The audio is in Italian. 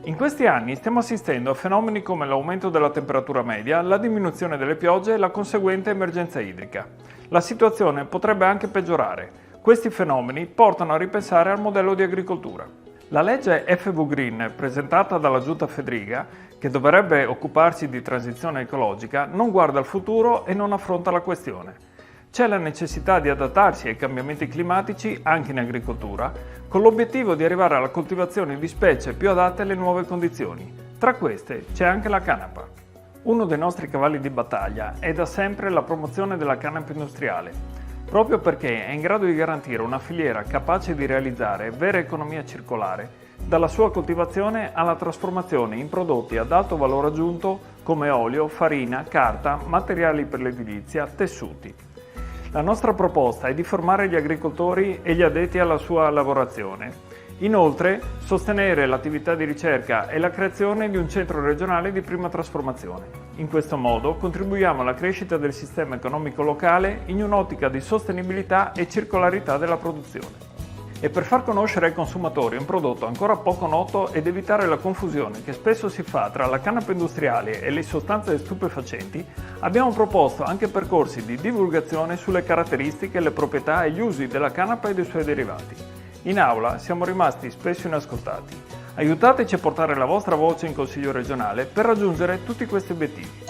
In questi anni stiamo assistendo a fenomeni come l'aumento della temperatura media, la diminuzione delle piogge e la conseguente emergenza idrica. La situazione potrebbe anche peggiorare. Questi fenomeni portano a ripensare al modello di agricoltura. La legge FV Green, presentata dalla Giunta Fedriga, che dovrebbe occuparsi di transizione ecologica, non guarda al futuro e non affronta la questione. C'è la necessità di adattarsi ai cambiamenti climatici anche in agricoltura, con l'obiettivo di arrivare alla coltivazione di specie più adatte alle nuove condizioni. Tra queste c'è anche la canapa. Uno dei nostri cavalli di battaglia è da sempre la promozione della canapa industriale, proprio perché è in grado di garantire una filiera capace di realizzare vera economia circolare, dalla sua coltivazione alla trasformazione in prodotti ad alto valore aggiunto come olio, farina, carta, materiali per l'edilizia, tessuti. La nostra proposta è di formare gli agricoltori e gli addetti alla sua lavorazione. Inoltre, sostenere l'attività di ricerca e la creazione di un centro regionale di prima trasformazione. In questo modo contribuiamo alla crescita del sistema economico locale in un'ottica di sostenibilità e circolarità della produzione. E per far conoscere ai consumatori un prodotto ancora poco noto ed evitare la confusione che spesso si fa tra la canapa industriale e le sostanze stupefacenti, abbiamo proposto anche percorsi di divulgazione sulle caratteristiche, le proprietà e gli usi della canapa e dei suoi derivati. In aula siamo rimasti spesso inascoltati. Aiutateci a portare la vostra voce in Consiglio regionale per raggiungere tutti questi obiettivi.